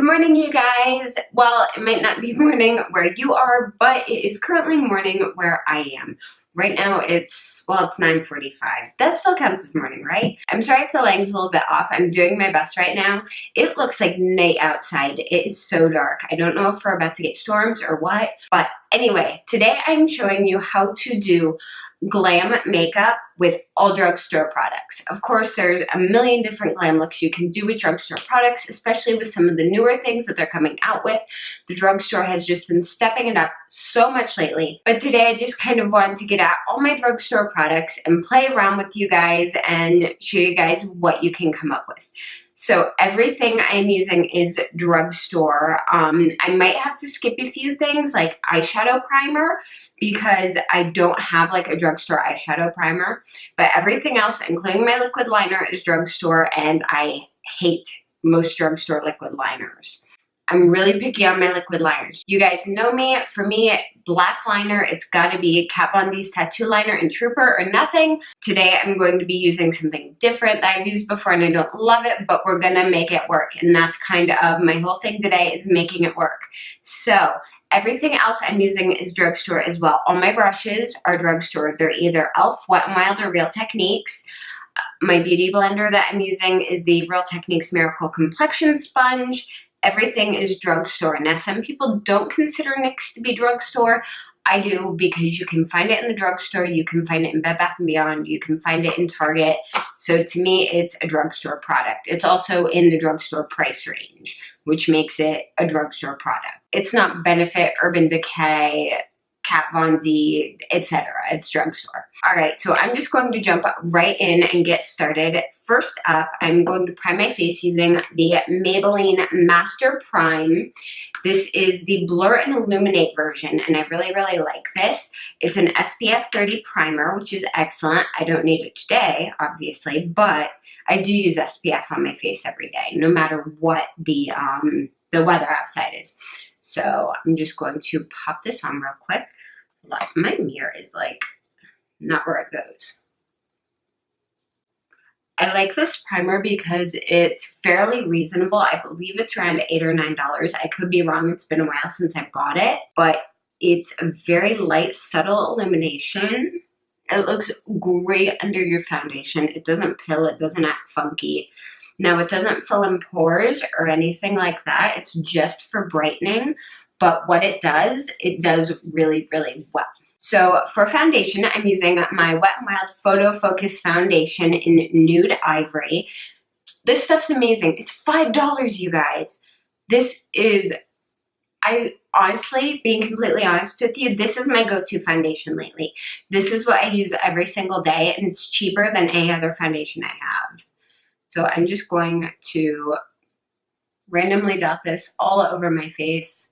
morning, you guys. Well, it might not be morning where you are, but it is currently morning where I am. Right now it's 9:45. That still counts as morning, right? I'm sorry if the lighting's a little bit off. I'm doing my best right now. It looks like night outside. It is so dark. I don't know if we're about to get storms or what, but anyway, today I'm showing you how to do glam makeup with all drugstore products. Of course, there's a million different glam looks you can do with drugstore products, especially with some of the newer things that they're coming out with. The drugstore has just been stepping it up so much lately. But today I just kind of wanted to get out all my drugstore products and play around with you guys and show you guys what you can come up with. So everything I'm using is drugstore. I might have to skip a few things like eyeshadow primer because I don't have like a drugstore eyeshadow primer, but everything else, including my liquid liner, is drugstore, and I hate most drugstore liquid liners. I'm really picky on my liquid liners. You guys know me. For me, black liner, it's got to be Kat Von D's tattoo liner in Trooper or nothing. Today, I'm going to be using something different that I've used before and I don't love it, but we're going to make it work. And that's kind of my whole thing today, is making it work. So everything else I'm using is drugstore as well. All my brushes are drugstore. They're either e.l.f., Wet n Wild, or Real Techniques. My beauty blender that I'm using is the Real Techniques Miracle Complexion Sponge. Everything is drugstore. Now, some people don't consider NYX to be drugstore. I do, because you can find it in the drugstore, you can find it in Bed Bath & Beyond, you can find it in Target. So to me, it's a drugstore product. It's also in the drugstore price range, which makes it a drugstore product. It's not Benefit, Urban Decay, Kat Von D, etc. It's drugstore. All right, so I'm just going to jump right in and get started. First up, I'm going to prime my face using the Maybelline Master Prime. This is the Blur and Illuminate version, and I really, really like this. It's an SPF 30 primer, which is excellent. I don't need it today, obviously, but I do use SPF on my face every day, no matter what the weather outside is. So I'm just going to pop this on real quick. Look, my mirror is like not where it goes. I like this primer because it's fairly reasonable. I believe it's around $8 or $9. I could be wrong. It's been a while since I bought it, but it's a very light, subtle illumination. It looks great under your foundation. It doesn't pill. It doesn't act funky. Now, it doesn't fill in pores or anything like that. It's just for brightening. But what it does really, really well. So for foundation, I'm using my Wet n Wild Photo Focus Foundation in Nude Ivory. This stuff's amazing. It's $5, you guys. This is, I honestly, being completely honest with you, this is my go-to foundation lately. This is what I use every single day, and it's cheaper than any other foundation I have. So I'm just going to randomly dot this all over my face.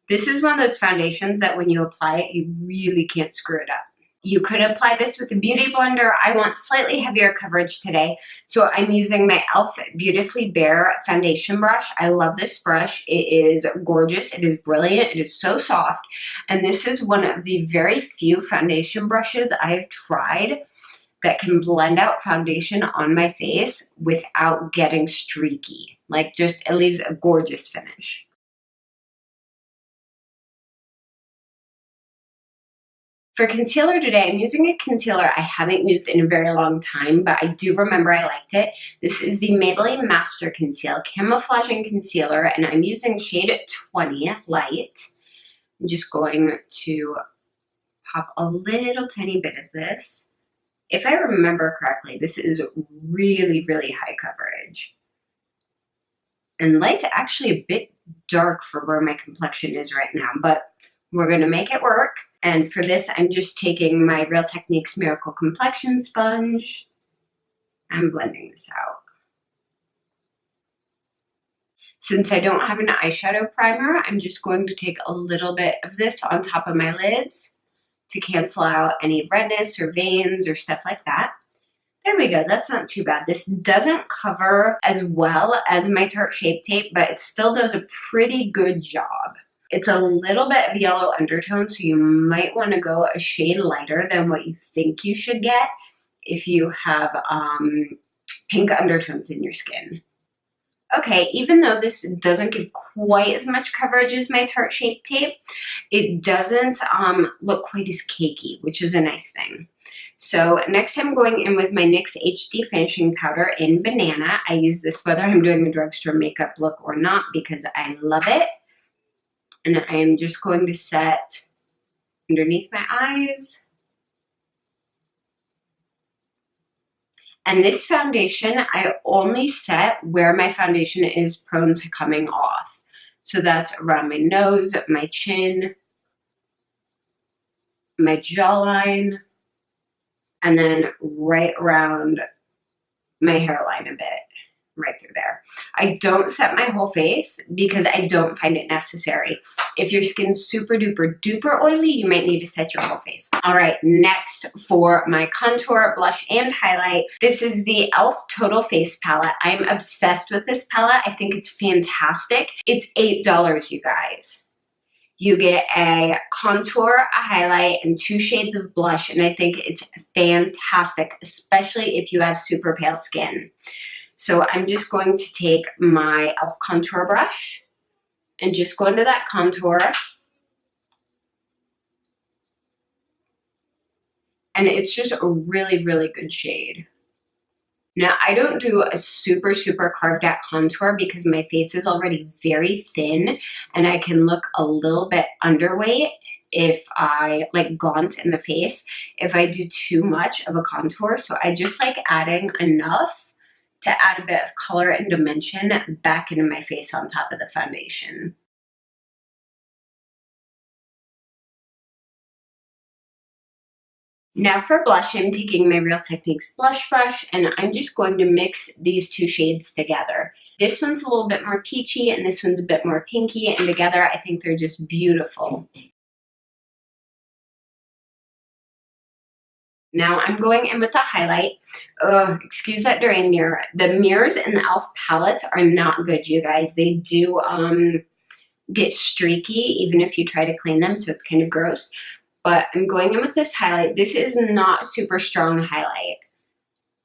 This is one of those foundations that when you apply it, you really can't screw it up. You could apply this with a beauty blender. I want slightly heavier coverage today, so I'm using my e.l.f. Beautifully Bare foundation brush. I love this brush. It is gorgeous. It is brilliant. It is so soft. And this is one of the very few foundation brushes I've tried that can blend out foundation on my face without getting streaky. Like, just, it leaves a gorgeous finish. For concealer today, I'm using a concealer I haven't used in a very long time, but I do remember I liked it. This is the Maybelline Master Conceal Camouflaging Concealer, and I'm using shade 20 Light. I'm just going to pop a little tiny bit of this. If I remember correctly, this is really, really high coverage. And Light's actually a bit dark for where my complexion is right now, but we're going to make it work. And for this, I'm just taking my Real Techniques Miracle Complexion Sponge. I'm blending this out. Since I don't have an eyeshadow primer, I'm just going to take a little bit of this on top of my lids to cancel out any redness or veins or stuff like that. There we go. That's not too bad. This doesn't cover as well as my Tarte Shape Tape, but it still does a pretty good job. It's a little bit of yellow undertone, so you might want to go a shade lighter than what you think you should get if you have pink undertones in your skin. okay, even though this doesn't give quite as much coverage as my Tarte Shape Tape, it doesn't look quite as cakey, which is a nice thing. So next I'm going in with my NYX HD Finishing Powder in Banana. I use this whether I'm doing a drugstore makeup look or not because I love it. And I am just going to set underneath my eyes. And this foundation, I only set where my foundation is prone to coming off. So that's around my nose, my chin, my jawline, and then right around my hairline a bit, right through there. I don't set my whole face because I don't find it necessary. If your skin's super duper duper oily, you might need to set your whole face. All right, next for my contour, blush, and highlight, this is the e.l.f. Total Face Palette. I'm obsessed with this palette. I think it's fantastic. It's $8, you guys. You get a contour, a highlight, and 2 shades of blush, and I think it's fantastic, especially if you have super pale skin. So I'm just going to take my e.l.f. contour brush and just go into that contour. And it's just a really, really good shade. Now, I don't do a super, super carved out contour because my face is already very thin and I can look a little bit underweight if I like gaunt in the face if I do too much of a contour. So I just like adding enough to add a bit of color and dimension back into my face on top of the foundation. Now for blush, I'm taking my Real Techniques blush brush and I'm just going to mix these 2 shades together. This one's a little bit more peachy and this one's a bit more pinky, and together I think they're just beautiful. Now I'm going in with a highlight. Excuse that dirty mirror. The mirrors in the e.l.f. palettes are not good, you guys. They do get streaky even if you try to clean them, so it's kind of gross. But I'm going in with this highlight. This is not a super strong highlight.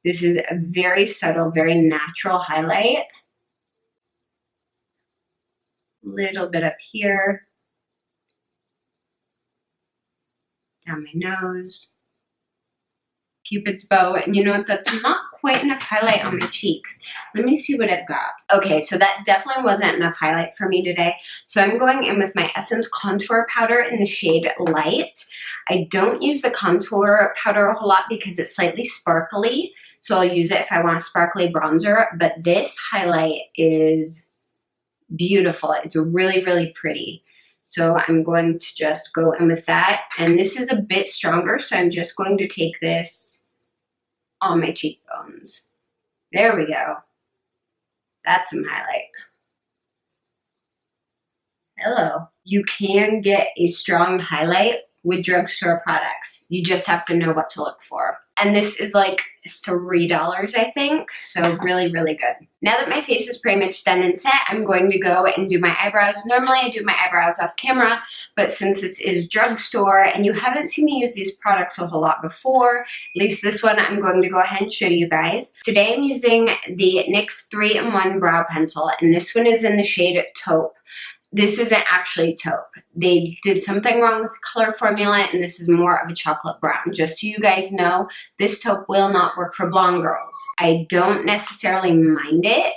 This is a very subtle, very natural highlight. Little bit up here. Down my nose. Cupid's bow, and you know what, that's not quite enough highlight on my cheeks. Let me see what I've got. Okay, so that definitely wasn't enough highlight for me today. So I'm going in with my Essence Contour Powder in the shade Light. I don't use the contour powder a whole lot because it's slightly sparkly, so I'll use it if I want a sparkly bronzer, but this highlight is beautiful. It's really, really pretty. So I'm going to just go in with that, and this is a bit stronger, so I'm just going to take this on my cheekbones. There we go. That's some highlight. Hello. You can get a strong highlight with drugstore products. You just have to know what to look for. And this is like $3, I think. So really, really good. Now that my face is pretty much done and set, I'm going to go and do my eyebrows. Normally I do my eyebrows off camera, but since this is drugstore and you haven't seen me use these products a whole lot before, at least this one, I'm going to go ahead and show you guys. Today I'm using the NYX 3-in-1 Brow Pencil, and this one is in the shade Taupe. This isn't actually taupe. They did something wrong with the color formula, and this is more of a chocolate brown. Just so you guys know, this taupe will not work for blonde girls. I don't necessarily mind it.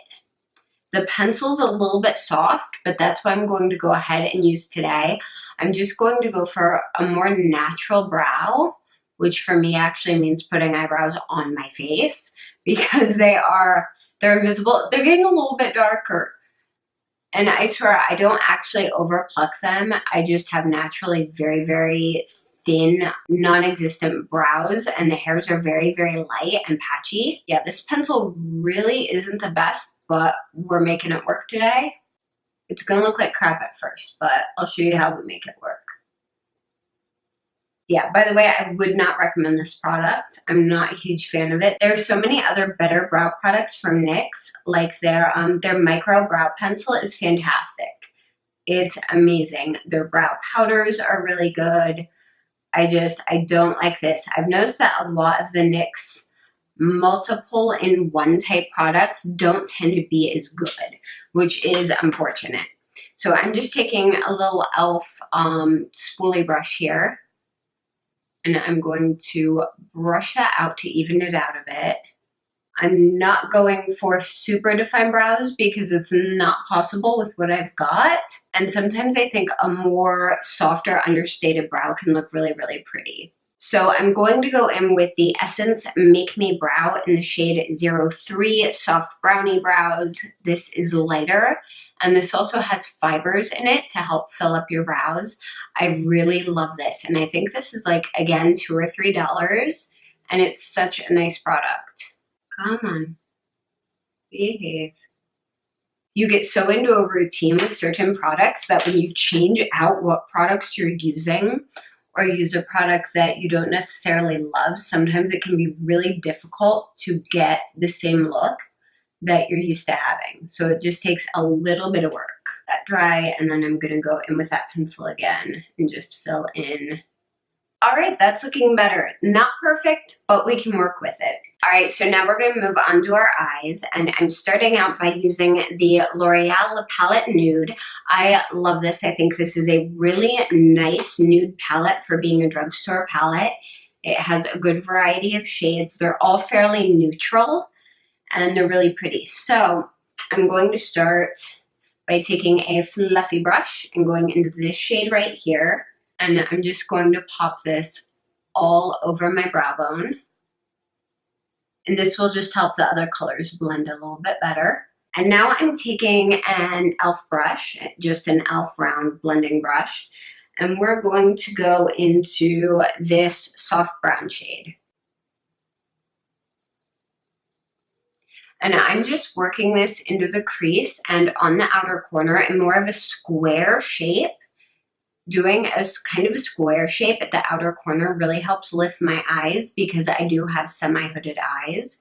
The pencil's a little bit soft, but that's what I'm going to go ahead and use today. I'm just going to go for a more natural brow, which for me actually means putting eyebrows on my face because they're invisible. They're getting a little bit darker. And I swear, I don't actually overpluck them. I just have naturally very, very thin, non-existent brows, and the hairs are very, very light and patchy. Yeah, this pencil really isn't the best, but we're making it work today. It's gonna look like crap at first, but I'll show you how we make it work. Yeah, by the way, I would not recommend this product. I'm not a huge fan of it. There's so many other better brow products from NYX, like their micro brow pencil is fantastic. It's amazing. Their brow powders are really good. I don't like this. I've noticed that a lot of the NYX multiple in one type products don't tend to be as good, which is unfortunate. So I'm just taking a little e.l.f. spoolie brush here, and I'm going to brush that out to even it out a bit. I'm not going for super defined brows because it's not possible with what I've got. And sometimes I think a more softer, understated brow can look really, really pretty. So I'm going to go in with the Essence Make Me Brow in the shade 03 Soft Brownie Brows. This is lighter, and this also has fibers in it to help fill up your brows. I really love this, and I think this is like, again, $2 or $3, and it's such a nice product. Come on, behave. You get so into a routine with certain products that when you change out what products you're using or use a product that you don't necessarily love, sometimes it can be really difficult to get the same look that you're used to having. So it just takes a little bit of work. That dry, and then I'm gonna go in with that pencil again and just fill in. All right, that's looking better. Not perfect, but we can work with it. All right, so now we're gonna move on to our eyes, and I'm starting out by using the L'Oreal Palette Nude. I love this. I think this is a really nice nude palette for being a drugstore palette. It has a good variety of shades. They're all fairly neutral, and they're really pretty. So I'm going to start by taking a fluffy brush and going into this shade right here. And I'm just going to pop this all over my brow bone. And this will just help the other colors blend a little bit better. And now I'm taking an e.l.f. brush, just an e.l.f. round blending brush, and we're going to go into this soft brown shade. And I'm just working this into the crease and on the outer corner in more of a square shape. Doing a kind of a square shape at the outer corner really helps lift my eyes because I do have semi-hooded eyes.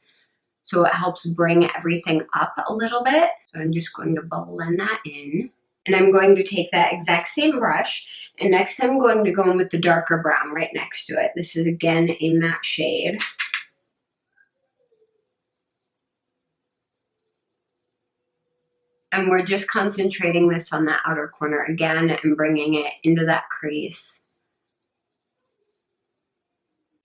So it helps bring everything up a little bit. So I'm just going to blend that in. And I'm going to take that exact same brush, and next I'm going to go in with the darker brown right next to it. This is again a matte shade. And we're just concentrating this on that outer corner again and bringing it into that crease.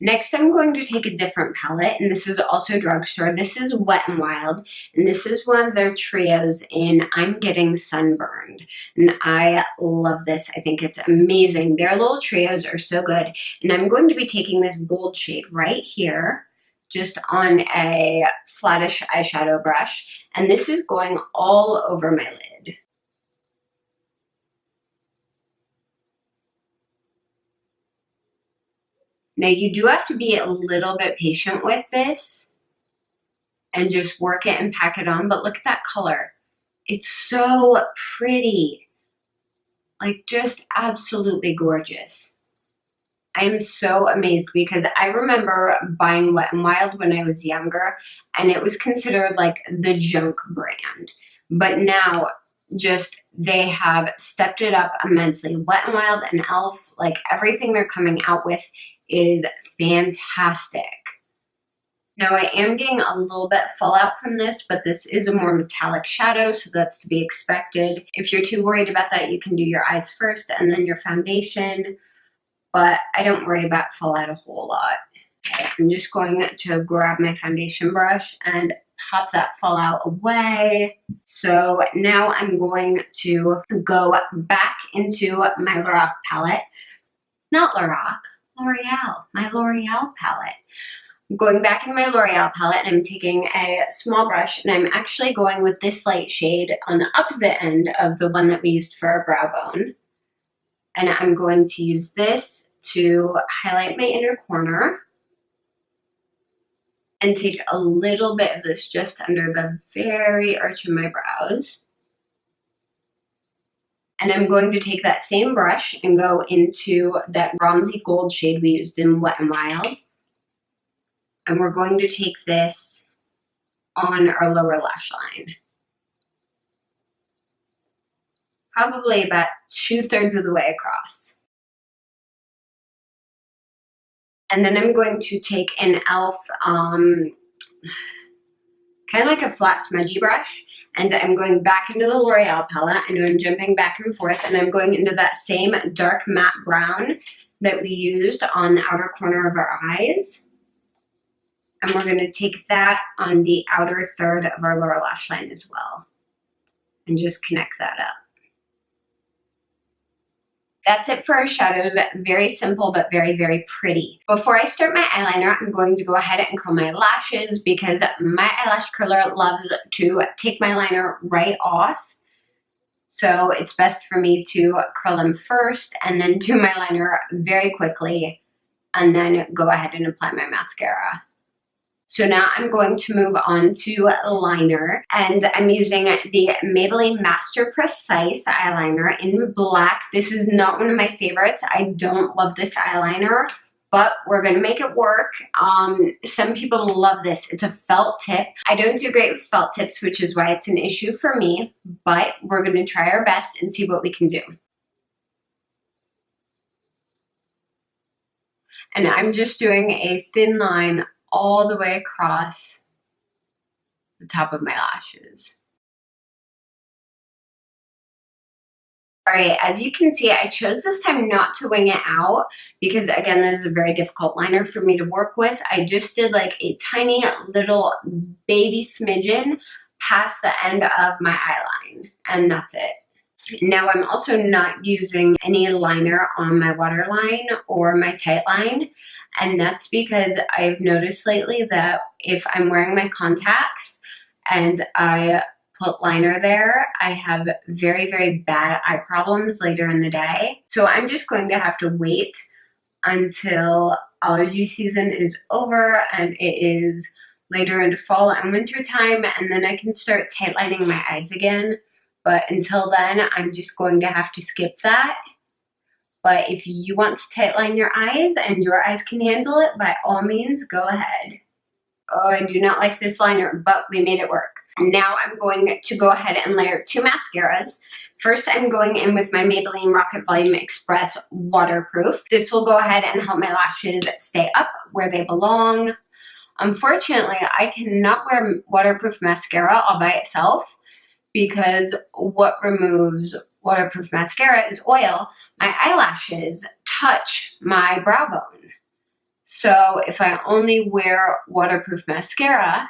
Next, I'm going to take a different palette, and this is also drugstore. This is Wet n Wild, and this is one of their trios in I'm Getting Sunburned. And I love this. I think it's amazing. Their little trios are so good. And I'm going to be taking this gold shade right here, just on a flattish eyeshadow brush, and this is going all over my lid. Now you do have to be a little bit patient with this and just work it and pack it on, but look at that color. It's so pretty, like just absolutely gorgeous. I am so amazed because I remember buying Wet n Wild when I was younger, and it was considered like the junk brand. But now, just they have stepped it up immensely. Wet n Wild and e.l.f., like everything they're coming out with is fantastic. Now I am getting a little bit fallout from this, but this is a more metallic shadow, so that's to be expected. If you're too worried about that, you can do your eyes first and then your foundation. But I don't worry about fallout a whole lot. Okay, I'm just going to grab my foundation brush and pop that fallout away. So now I'm going to go back into my Lorac palette. Not Lorac, L'Oreal, my L'Oreal palette. I'm going back in my L'Oreal palette, and I'm taking a small brush, and I'm actually going with this light shade on the opposite end of the one that we used for our brow bone. And I'm going to use this to highlight my inner corner and take a little bit of this just under the very arch of my brows. And I'm going to take that same brush and go into that bronzy gold shade we used in Wet n Wild. And we're going to take this on our lower lash line. Probably about 2/3 of the way across. And then I'm going to take an e.l.f. kind of like a flat smudgy brush, and I'm going back into the L'Oreal palette, and I'm jumping back and forth, and I'm going into that same dark matte brown that we used on the outer corner of our eyes. And we're going to take that on the outer third of our lower lash line as well, and just connect that up. That's it for our shadows. Very simple, but very, very pretty. Before I start my eyeliner, I'm going to go ahead and curl my lashes because my eyelash curler loves to take my liner right off. So it's best for me to curl them first and then do my liner very quickly and then go ahead and apply my mascara. So now I'm going to move on to liner, and I'm using the Maybelline Master Precise eyeliner in black. This is not one of my favorites. I don't love this eyeliner, but we're gonna make it work. Some people love this. It's a felt tip. I don't do great with felt tips, which is why it's an issue for me, but we're gonna try our best and see what we can do. And I'm just doing a thin line all the way across the top of my lashes. All right, as you can see, I chose this time not to wing it out because, again, this is a very difficult liner for me to work with. I just did like a tiny little baby smidgen past the end of my eyeline, and that's it. Now I'm also not using any liner on my waterline or my tight line. And that's because I've noticed lately that if I'm wearing my contacts and I put liner there, I have very, very bad eye problems later in the day. So I'm just going to have to wait until allergy season is over and it is later into fall and winter time, and then I can start tight lining my eyes again. But until then, I'm just going to have to skip that. But if you want to tight line your eyes and your eyes can handle it, by all means, go ahead. Oh, I do not like this liner, but we made it work. Now I'm going to go ahead and layer two mascaras. First, I'm going in with my Maybelline Rocket Volume Express Waterproof. This will go ahead and help my lashes stay up where they belong. Unfortunately, I cannot wear waterproof mascara all by itself because what removes waterproof mascara is oil. My eyelashes touch my brow bone. So if I only wear waterproof mascara,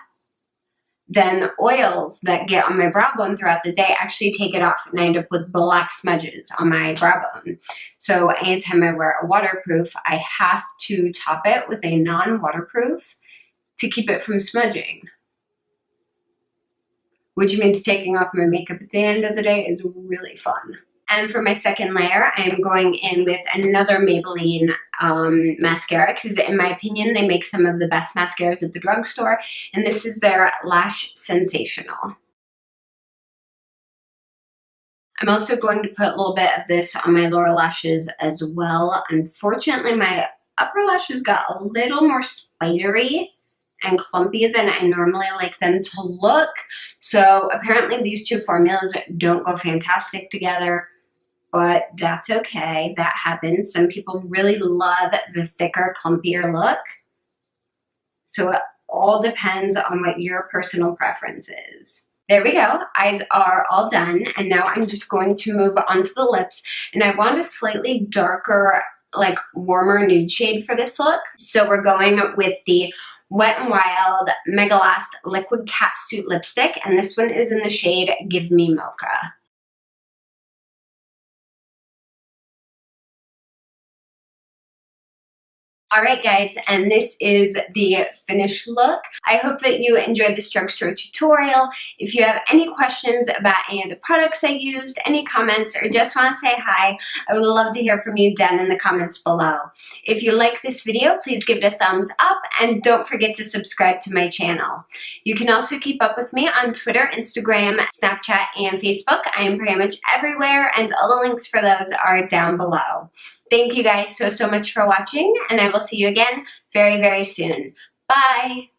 then oils that get on my brow bone throughout the day actually take it off, and I end up with black smudges on my brow bone. So anytime I wear a waterproof, I have to top it with a non-waterproof to keep it from smudging. Which means taking off my makeup at the end of the day is really fun. And for my second layer, I'm going in with another Maybelline mascara because in my opinion, they make some of the best mascaras at the drugstore. And this is their Lash Sensational. I'm also going to put a little bit of this on my lower lashes as well. Unfortunately, my upper lashes got a little more spidery and clumpy than I normally like them to look. So apparently these two formulas don't go fantastic together. But that's okay, that happens. Some people really love the thicker, clumpier look. So it all depends on what your personal preference is. There we go, eyes are all done. And now I'm just going to move on to the lips. And I want a slightly darker, like warmer nude shade for this look. So we're going with the Wet n Wild Mega Last Liquid Catsuit Lipstick. And this one is in the shade Give Me Mocha. Alright guys, and this is the finished look. I hope that you enjoyed this drugstore tutorial. If you have any questions about any of the products I used, any comments, or just want to say hi, I would love to hear from you down in the comments below. If you like this video, please give it a thumbs up and don't forget to subscribe to my channel. You can also keep up with me on Twitter, Instagram, Snapchat, and Facebook. I am pretty much everywhere and all the links for those are down below. Thank you guys so much for watching, and I will see you again very, very soon. Bye!